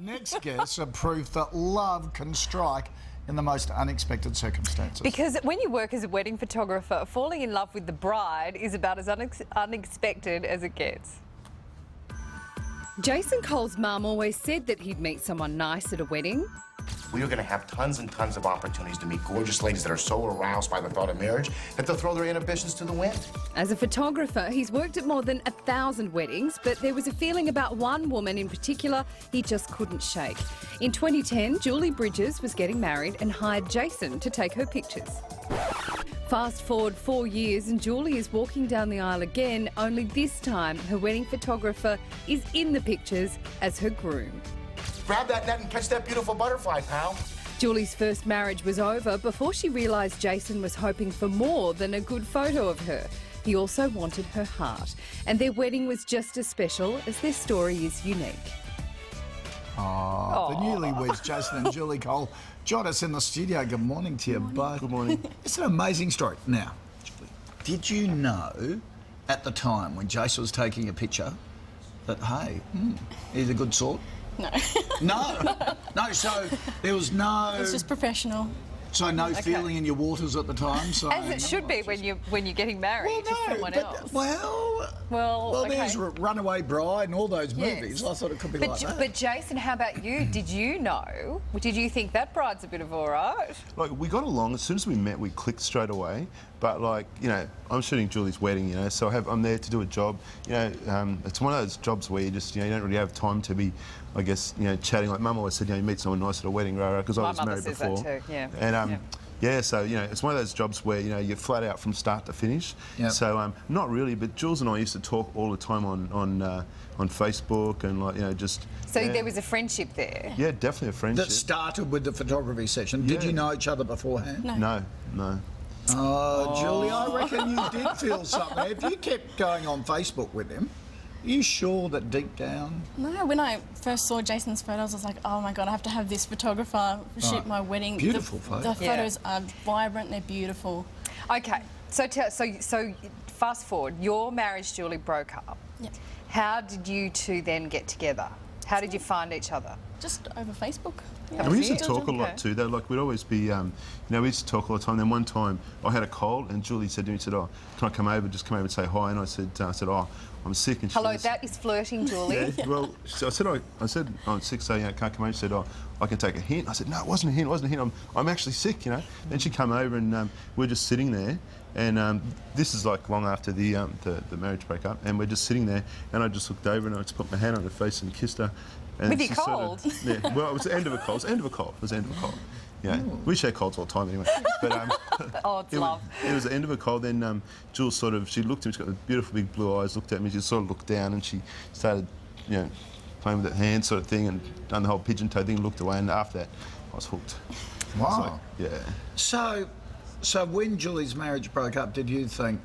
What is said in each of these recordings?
Next guests are proof that love can strike in the most unexpected circumstances. Because when you work as a wedding photographer, falling in love with the bride is about as unexpected as it gets. Jason Cole's mum always said that he'd meet someone nice at a wedding. We are going to have tons and tons of opportunities to meet gorgeous ladies that are so aroused by the thought of marriage that they'll throw their inhibitions to the wind. As a photographer, he's worked at more than 1,000 weddings, but there was a feeling about one woman in particular he just couldn't shake. In 2010, Julie Bridges was getting married and hired Jason to take her pictures. Fast forward 4 years and Julie is walking down the aisle again, only this time her wedding photographer is in the pictures as her groom. Grab that net and catch that beautiful butterfly, pal. Julie's first marriage was over before she realised Jason was hoping for more than a good photo of her. He also wanted her heart, and their wedding was just as special as their story is unique. The newlyweds, Jason and Julie Cole, join us in the studio. Good morning to you both. Good morning. It's an amazing story. Now, Julie, did you know at the time when Jason was taking a picture that, hey, he's a good sort? No. No, so there was no... It's just professional. So no feeling in your waters at the time? So As it should be when you're getting married to someone else. Well, there's Runaway Bride and all those movies. Yes. I thought it could be like that. But Jason, how about you? Did you know? Did you think that bride's a bit of all right? Like, we got along. As soon as we met, we clicked straight away. But, like, you know, I'm shooting Julie's wedding, you know, so I'm there to do a job. You know, it's one of those jobs where you just, you know, you don't really have time to be, I guess, you know, chatting. Like Mum always said, you know, you meet someone nice at a wedding, because I was married before. My mother says that too, yeah. And, yeah, so, you know, it's one of those jobs where, you know, you're flat out from start to finish. Yep. So, not really, but Jules and I used to talk all the time on Facebook and, like, you know, just... So there was a friendship there? Yeah, definitely a friendship. That started with the photography session. Did you know each other beforehand? No. Oh, Julie, I reckon you did feel something. If you kept going on Facebook with him, are you sure that deep down... No, when I first saw Jason's photos, I was like, oh my God, I have to have this photographer shoot my wedding. Beautiful photos. The photos are vibrant, they're beautiful. Okay, so fast forward, your marriage, Julie, broke up. Yeah. How did you two then get together? How did you find each other? Just over Facebook. And we used to talk a lot too, though. Like, we'd always be, you know, we used to talk all the time. Then one time I had a cold and Julie said to me, oh, can I come over, just come over and say hi? And I said, oh, I'm sick. And she Hello, that is flirting, Julie. Yeah, well, so I said, I'm sick, so, you know, can't come over. She said, oh, I can take a hint. I said, no, it wasn't a hint, I'm actually sick, you know. Then she came over and we're just sitting there. And this is like long after the marriage breakup, and we're just sitting there, and I just looked over and I just put my hand on her face and kissed her. And with your cold? Yeah, well, it was the end of a cold. It was the end of a cold. Yeah, we share colds all the time anyway. But oh, it's love. It was the end of a cold. Then Jules she looked at me. She's got the beautiful big blue eyes. Looked at me. She sort of looked down and she started, you know, playing with her hand sort of thing and done the whole pigeon toe thing. Looked away, and after that, I was hooked. Wow. Yeah. So when Julie's marriage broke up, did you think,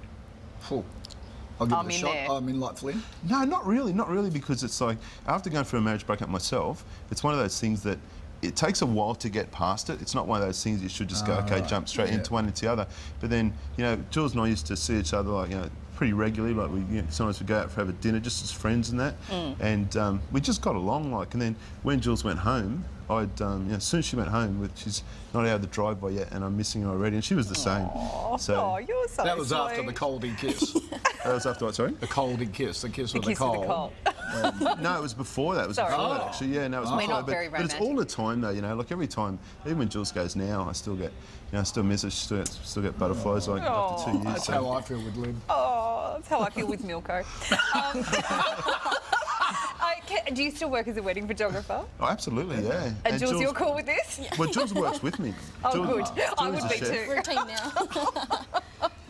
I'll give it a shot, I'm in like Flynn? No, not really, because it's like, after going through a marriage breakup myself, it's one of those things that it takes a while to get past it. It's not one of those things you should just go, okay, jump straight into one into the other. But then, you know, Jules and I used to see each other, like, you know, pretty regularly. Like, sometimes we'd go out for have a dinner just as friends and that. And we just got along, like, and then when Jules went home, you know, as soon as she went home, she's not out of the driveway yet, and I'm missing her already, and she was the same. So you're so That was sweet. after the coldie kiss. That was after what, sorry? The coldie kiss, the kiss with the kiss with the cold. No, it was before that. It was before that, actually. Yeah, no, it was before not that. very But it's all the time, though, you know. Like, every time, even when Jules goes now, I still get, you know, I still miss her. Still get butterflies like after 2 years. That's how I feel with Lynn. Oh, that's how I feel with Milko. Do you still work as a wedding photographer? Oh, absolutely, yeah. And Jules, you're cool with this? Well, Jules works with me. Oh, Jules, good. I would Jules be is a chef. too. We're a team now.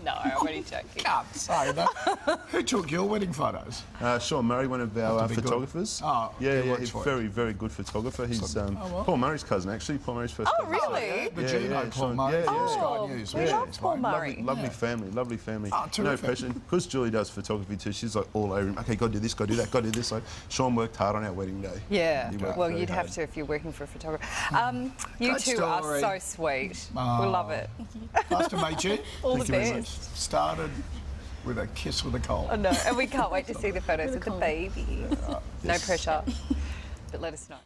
No, I'm only joking. Can't say that. Who took your wedding photos? Sean Murray, one of our photographers. Oh, yeah, he works he's for very, very good photographer. He's Paul Murray's cousin, actually. Paul Murray's first cousin. Really? But you know Paul Murray from Sky News. We love Paul Murray. Lovely family. Oh, No terrific. pressure. Because Julie does photography too, she's like all over him. Okay, got to do this, got to do that, got to do this. Like, Sean worked hard on our wedding day. Yeah, He worked well, very you'd have hard. to if you're working for a photographer. You Great two are story. so sweet. We love it. Nice to meet you. All Thank the you very best. much. Started with a kiss with a cold. Oh, no, and we can't wait to see the photos of the baby. No pressure, but let us know.